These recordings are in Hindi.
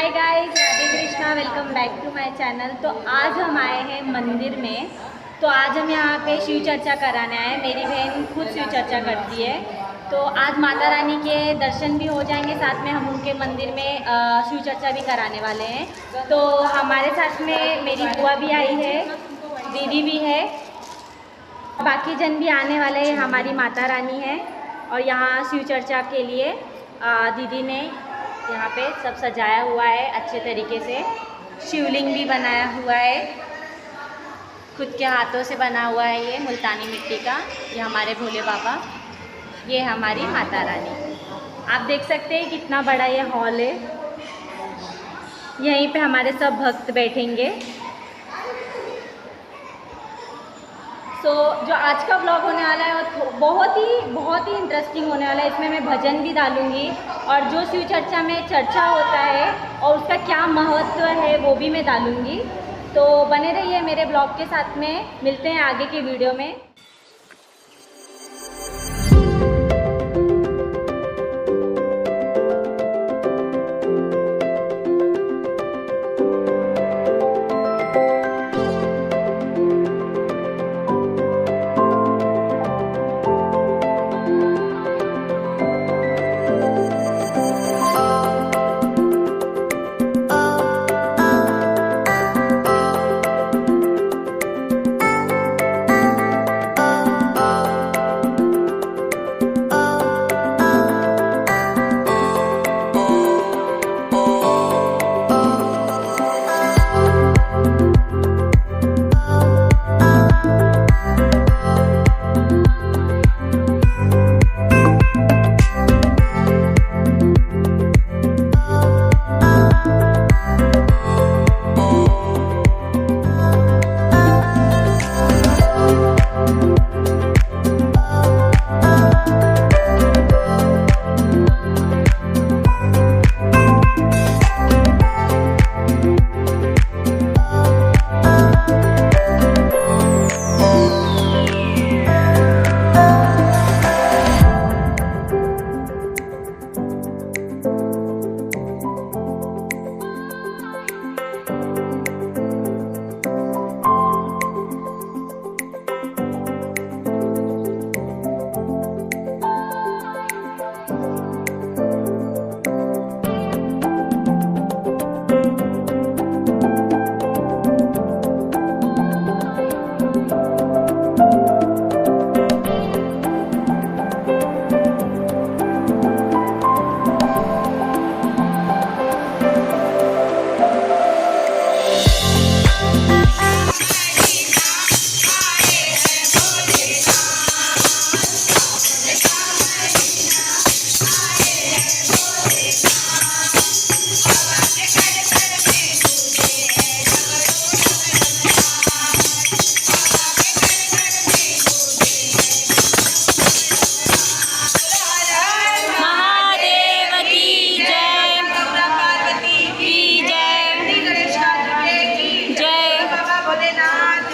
Hi guys, Radhe Krishna, welcome back to my channel. तो आज हम आए हैं मंदिर में। तो आज हम यहाँ पे शिव चर्चा कराने आए हैं। मेरी बहन खुद शिव चर्चा करती है, तो आज माता रानी के दर्शन भी हो जाएंगे, साथ में हम उनके मंदिर में शिव चर्चा भी कराने वाले हैं। तो हमारे साथ में मेरी बुआ भी आई है, दीदी भी है, बाकी जन भी आने वाले हैं। हमारी माता रानी है और यहाँ शिव चर्चा के लिए दीदी ने यहाँ पे सब सजाया हुआ है अच्छे तरीके से। शिवलिंग भी बनाया हुआ है, खुद के हाथों से बना हुआ है ये मुल्तानी मिट्टी का। ये हमारे भोले बाबा, ये हमारी माता रानी। आप देख सकते हैं कितना बड़ा ये हॉल है। यहीं पे हमारे सब भक्त बैठेंगे। तो जो आज का व्लॉग होने वाला है वो बहुत ही इंटरेस्टिंग होने वाला है। इसमें मैं भजन भी डालूँगी और जो शिव चर्चा में चर्चा होता है और उसका क्या महत्व है वो भी मैं डालूँगी। तो बने रहिए मेरे ब्लॉग के साथ में। मिलते हैं आगे के वीडियो में।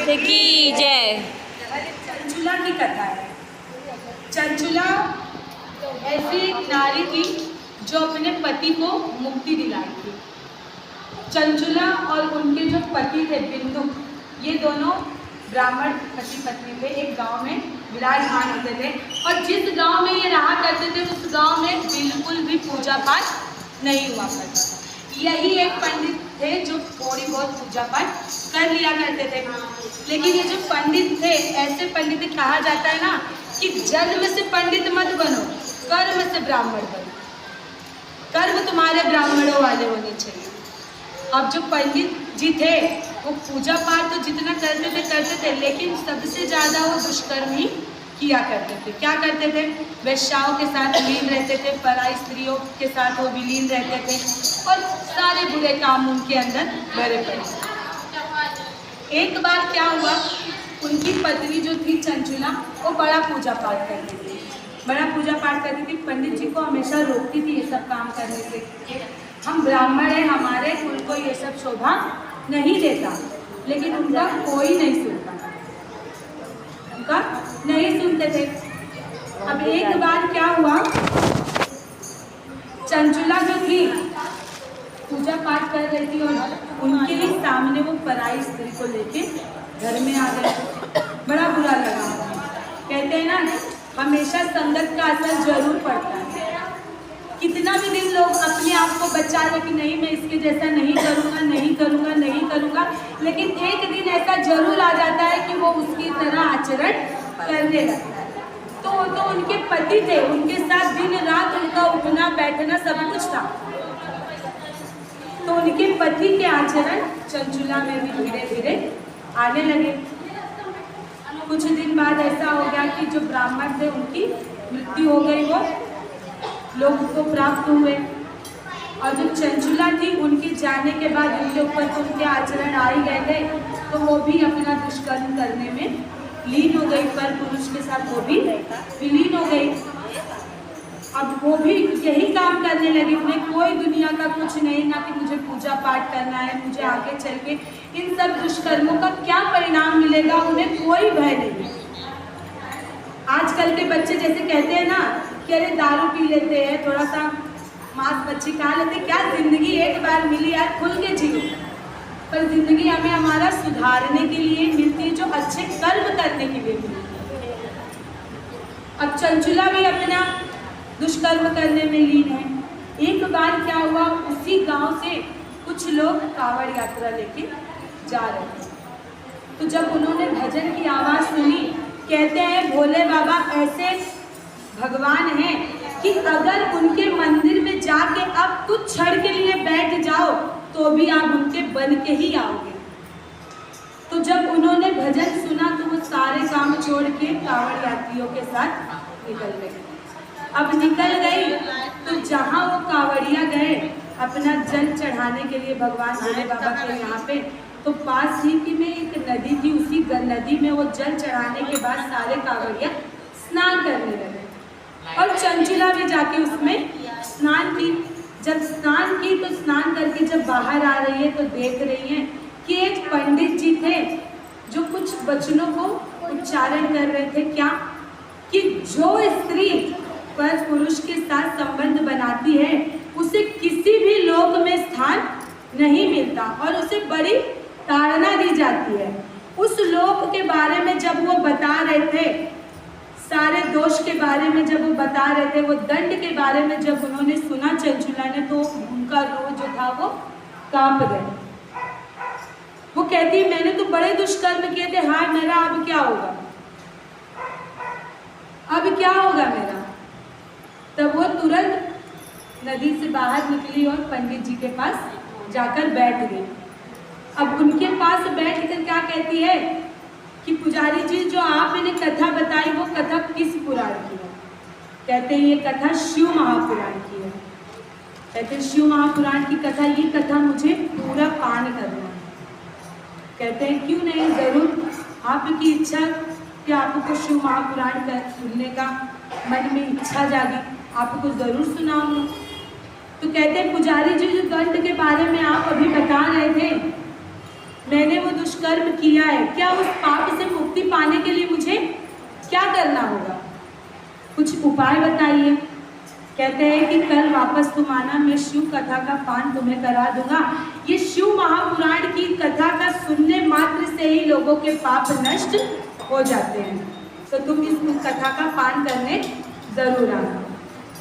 की जय। चंचुला की कथा है। चंचुला ऐसी नारी थी जो अपने पति को मुक्ति दिलाई थी। चंचुला और उनके जो पति थे बिंदु, ये दोनों ब्राह्मण पति पत्नी थे। एक गांव में विराजमान होते थे और जिस गांव में ये रहा करते थे उस गांव में बिल्कुल भी पूजा पाठ नहीं हुआ करता था। यही एक पंडित थे जो थोड़ी बहुत पूजा पाठ कर लिया करते थे। लेकिन ये जो पंडित थे, ऐसे पंडित कहा जाता है ना कि जन्म से पंडित मत बनो, कर्म से ब्राह्मण बनो। कर्म तुम्हारे ब्राह्मणों वाले होने चाहिए। अब जो पंडित जी थे वो पूजा पाठ तो जितना करते थे, लेकिन सबसे ज़्यादा वो दुष्कर्म ही किया करते थे। क्या करते थे? वेश्याओं के साथ लीन रहते थे, पराई स्त्रियों के साथ वो विलीन रहते थे और सारे बुरे काम उनके अंदर भरे पड़े। एक बार क्या हुआ, उनकी पत्नी जो थी चंचुला, वो बड़ा पूजा पाठ करती थी। पंडित जी को हमेशा रोकती थी ये सब काम करने से। हम ब्राह्मण हैं, हमारे कुल को ये सब शोभा नहीं देता। लेकिन उनका कोई नहीं सुनता, उनका नहीं सुनते थे। अब एक बार क्या हुआ, चंचुला जो थी पूजा पाठ पाठ कर रही थी और उनके ही सामने वो पराई स्त्री को लेके घर में आ गए। बड़ा बुरा लगा। कहते हैं ना, हमेशा संगत का असर जरूर पड़ता है। कितना भी दिन लोग अपने आप को बचा ले कि नहीं मैं इसके जैसा नहीं करूँगा, नहीं करूँगा, नहीं करूँगा, लेकिन एक दिन ऐसा जरूर आ जाता है कि वो उसकी तरह आचरण करने लगता है। तो उनके पति थे, उनके साथ दिन रात उनका उठना बैठना सब कुछ था। तो उनके पति के आचरण चंचुला में भी धीरे धीरे आने लगे। कुछ दिन बाद ऐसा हो गया कि जो ब्राह्मण थे उनकी मृत्यु हो गई, वो लोग को प्राप्त हुए। और जो चंचुला थी उनके जाने के बाद उनके ऊपर तो उनके आचरण आ ही गए थे, तो वो भी अपना दुष्कर्म करने में लीन हो गई, पर पुरुष के साथ वो भी विलीन हो गई। अब वो भी यही काम करने लगी। उन्हें कोई दुनिया का कुछ नहीं, ना कि मुझे पूजा पाठ करना है, मुझे आगे चल के इन सब दुष्कर्मों का क्या परिणाम मिलेगा, उन्हें कोई भय नहीं। आजकल के बच्चे जैसे कहते हैं ना कि अरे दारू पी लेते हैं, थोड़ा सा मांस मच्छी खा लेते, क्या जिंदगी एक बार मिली यार, खुल के जियो। पर जिंदगी हमें हमारा सुधारने के लिए मिलती है, जो अच्छे कर्म करने के लिए मिलती है। अब चंचुला भी अपना दुष्कर्म करने में लीन है। एक बार क्या हुआ, उसी गांव से कुछ लोग कांवड़ यात्रा लेके जा रहे थे। तो जब उन्होंने भजन की आवाज़ सुनी, कहते हैं भोले बाबा ऐसे भगवान हैं कि अगर उनके मंदिर में जाके आप कुछ क्षण के लिए बैठ जाओ तो भी आप उनके बन के ही आओगे। तो जब उन्होंने भजन सुना तो वो सारे काम छोड़ के कांवड़ यात्रियों के साथ निकल गए। अब निकल गई तो जहाँ वो कांवड़िया गए अपना जल चढ़ाने के लिए भगवान भोले बाबा के यहाँ पे, तो पास ही की में एक नदी थी। उसी नदी में वो जल चढ़ाने के बाद सारे कांवड़िया स्नान करने लगे और चंचुला भी जाके उसमें स्नान की। जब स्नान की तो स्नान करके जब बाहर आ रही है तो देख रही है कि एक पंडित जी थे जो कुछ वचनों को उच्चारण कर रहे थे। क्या कि जो स्त्री पर पुरुष के साथ संबंध बनाती है उसे किसी भी लोक में स्थान नहीं मिलता और उसे बड़ी ताड़ना दी जाती है। उस लोक के बारे में जब वो बता रहे थे, सारे दोष के बारे में जब वो बता रहे थे, वो दंड के बारे में जब उन्होंने सुना चंचुला ने, तो उनका रूह जो था वो कांप गए। वो कहती है मैंने तो बड़े दुष्कर्म किए थे, हाँ मेरा अब क्या होगा, अब क्या होगा मेरा। तब वो तुरंत नदी से बाहर निकली और पंडित जी के पास जाकर बैठ गई। अब उनके पास बैठकर क्या कहती है कि पुजारी जी जो आपने कथा बताई वो कथा किस पुराण की है। कहते हैं ये कथा शिव महापुराण की है। कहते हैं शिव महापुराण की कथा, ये कथा मुझे पूरा पान करना है। कहते हैं क्यों नहीं, ज़रूर आपकी इच्छा कि आपको शिव महापुराण का सुनने का मन में इच्छा जागी, आपको ज़रूर सुनाऊंगा। तो कहते हैं पुजारी जी जो दंड के बारे में आप अभी बता रहे थे, मैंने वो दुष्कर्म किया है, क्या उस पाप से मुक्ति पाने के लिए मुझे क्या करना होगा, कुछ उपाय बताइए। कहते हैं कि कल वापस तुम आना, मैं शिव कथा का पान तुम्हें करा दूंगा। ये शिव महापुराण की कथा का सुनने मात्र से ही लोगों के पाप नष्ट हो जाते हैं, तो तुम इस कथा का पान करने जरूर आना।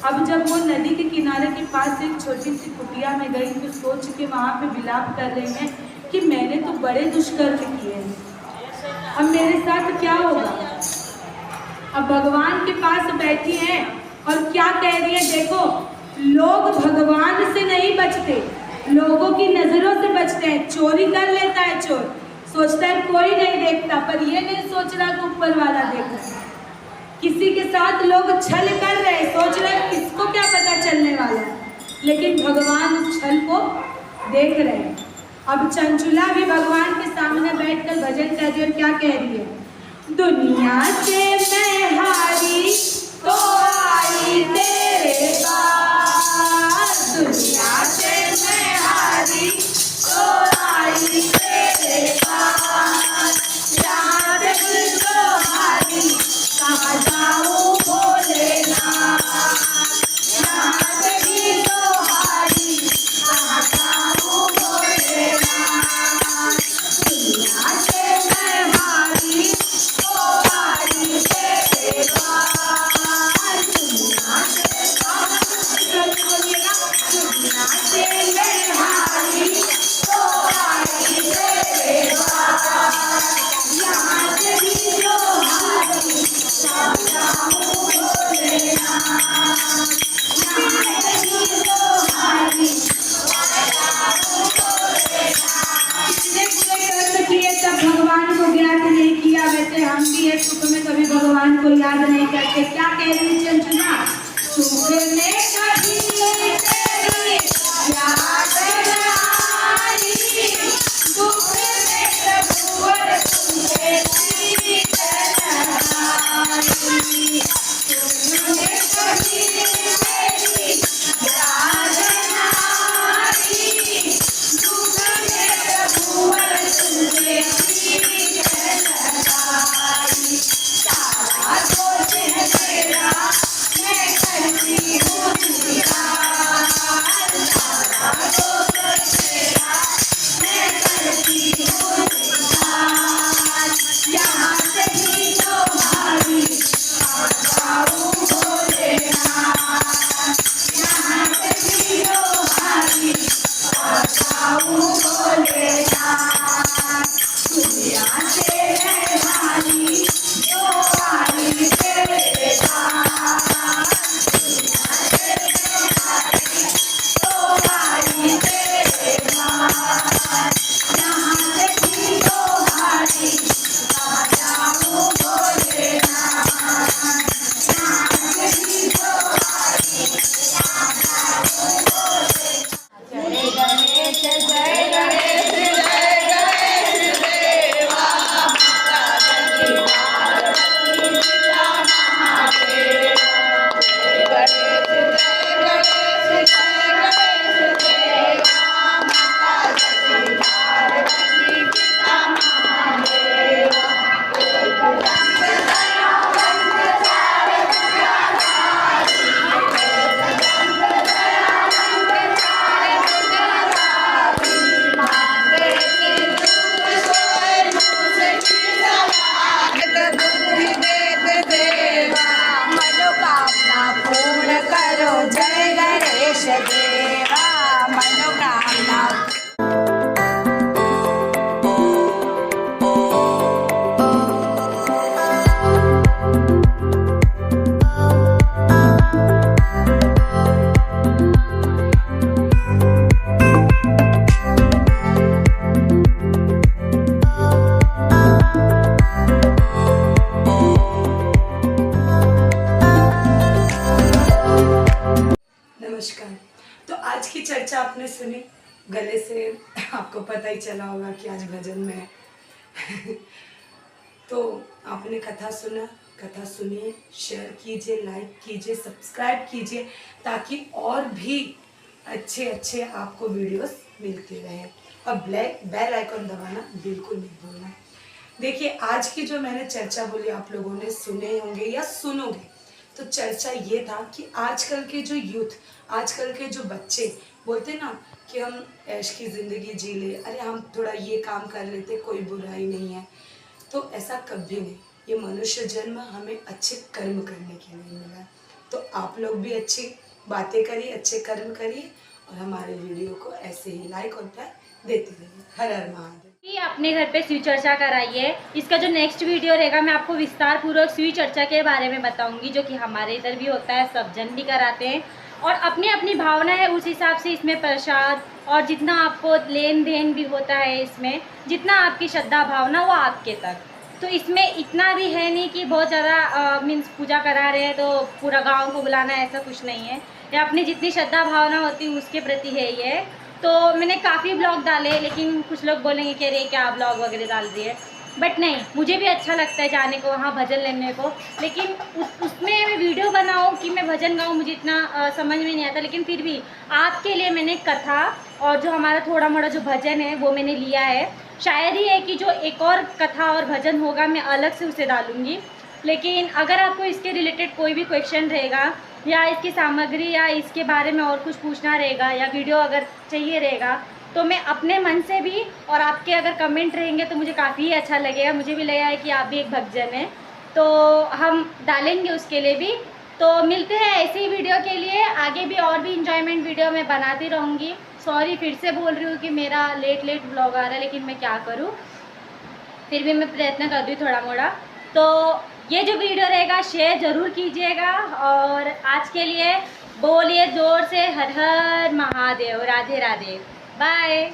अब जब वो नदी के किनारे के पास एक छोटी सी कुटिया में गई तो सोच के वहाँ पे विलाप कर रही हैं कि मैंने तो बड़े दुष्कर्म किए हैं, अब मेरे साथ क्या होगा। अब भगवान के पास बैठी हैं और क्या कह रही है, देखो लोग भगवान से नहीं बचते, लोगों की नजरों से बचते हैं। चोरी कर लेता है चोर, सोचता है कोई नहीं देखता, पर ये नहीं सोच रहा कि ऊपर वाला देख रहा है। किसी के साथ लोग छल कर रहे हैं, सोच रहे हैं किसको क्या पता चलने वाला है, लेकिन भगवान उस छल को देख रहे हैं। अब चंचुला भी भगवान के सामने बैठकर भजन कर रही है। क्या कह रही है, दुनिया से मैं हारी तो आई तेरे पास, दुनिया से मैं हारी तो आई तेरे पास, जहाँ से मुझको हारी कहाँ जाऊँ भोलेनाथ, यहाँ से भी तो हारी कहाँ जाऊँ भगवान को ज्ञात नहीं किया, वैसे हम भी एक सुख में कभी भगवान को याद नहीं करते। क्या कह रही है चंचुला? सुख में कभी तेरी याद न आई, दुख में रघुवर तुझे शीतल आई। सुख में कभी तेरी याद न आई, दुख में रघुवर तुझे शीतल आई। सारा दोष है तेरा, मैं करती हूँ स्वीकार। सारा दोष है तेरा, मैं करती हूँ स्वीकार। यहाँ से ही तुम्हारी जाऊँ भोलेनाथ, यहाँ से ही तुम्हारी जाऊँ भोलेनाथ। दुनिया से है भारी जो भारी तेरे दास, दुनिया से है भारी जो भारी तेरे दास। यहाँ से भी तो भारी जाऊँ भोलेनाथ, यहाँ से भी तो भारी जाऊँ भोलेनाथ। जय गणेश जय गणेश जय गणेश देवा, माता जगदम्बा पार्वती पिता महादेव। जय गणेश जय गणेश जय गणेश देवा, माता जगदम्बा पार्वती पिता महादेव। मनोकामना पूर्ण करो जय गणेश देवा, मनोकामना। नमस्कार। तो आज की चर्चा आपने सुनी, गले से आपको पता ही चला होगा कि आज भजन में है। तो आपने कथा सुना, कथा सुनिए, शेयर कीजिए, लाइक कीजिए, सब्सक्राइब कीजिए, ताकि और भी अच्छे अच्छे आपको वीडियोस मिलते रहें। और बेल आइकन दबाना बिल्कुल नहीं भूलना। देखिए, आज की जो मैंने चर्चा बोली आप लोगों ने सुने होंगे या सुनोगे। तो चर्चा ये था कि आजकल के जो यूथ, आजकल के जो बच्चे बोलते ना कि हम ऐश की ज़िंदगी जी ले, अरे हम थोड़ा ये काम कर लेते, कोई बुराई नहीं है। तो ऐसा कभी नहीं। ये मनुष्य जन्म हमें अच्छे कर्म करने के लिए मिला है। तो आप लोग भी अच्छी बातें करिए, अच्छे कर्म करिए और हमारे वीडियो को ऐसे ही लाइक और प्यार देते रहिए। हर हर महादेव। अपने घर पे शिव चर्चा कराइए। इसका जो नेक्स्ट वीडियो रहेगा मैं आपको विस्तार पूर्वक शिव चर्चा के बारे में बताऊंगी, जो कि हमारे इधर भी होता है, सब जन भी कराते हैं। और अपनी अपनी भावना है उस हिसाब से इसमें प्रसाद और जितना आपको लेन देन भी होता है, इसमें जितना आपकी श्रद्धा भावना वो आपके तक। तो इसमें इतना भी है नहीं कि बहुत ज़्यादा मीन्स पूजा करा रहे हैं तो पूरा गाँव को बुलाना, ऐसा कुछ नहीं है। ये अपनी जितनी श्रद्धा भावना होती है उसके प्रति है ये। तो मैंने काफ़ी ब्लॉग डाले, लेकिन कुछ लोग बोलेंगे कि अरे क्या ब्लॉग वगैरह डाल रही है, बट नहीं, मुझे भी अच्छा लगता है जाने को वहाँ भजन लेने को। लेकिन उसमें मैं वीडियो बनाऊँ कि मैं भजन गाऊँ, मुझे इतना समझ में नहीं आता। लेकिन फिर भी आपके लिए मैंने कथा और जो हमारा थोड़ा मोड़ा जो भजन है वो मैंने लिया है। शायद ही है कि जो एक और कथा और भजन होगा मैं अलग से उसे डालूँगी। लेकिन अगर आपको इसके रिलेटेड कोई भी क्वेश्चन रहेगा या इसकी सामग्री या इसके बारे में और कुछ पूछना रहेगा या वीडियो अगर चाहिए रहेगा, तो मैं अपने मन से भी, और आपके अगर कमेंट रहेंगे तो मुझे काफ़ी अच्छा लगेगा। मुझे भी लगा है कि आप भी एक भक्तजन हैं, तो हम डालेंगे उसके लिए भी। तो मिलते हैं ऐसी वीडियो के लिए, आगे भी और भी इंजॉयमेंट वीडियो मैं बनाती रहूँगी। सॉरी फिर से बोल रही हूँ कि मेरा लेट ब्लॉग आ रहा है, लेकिन मैं क्या करूँ, फिर भी मैं प्रयत्न कर दूँ थोड़ा मोड़ा। तो ये जो वीडियो रहेगा शेयर ज़रूर कीजिएगा, और आज के लिए बोलिए जोर से हर हर महादेव, राधे राधे, बाय।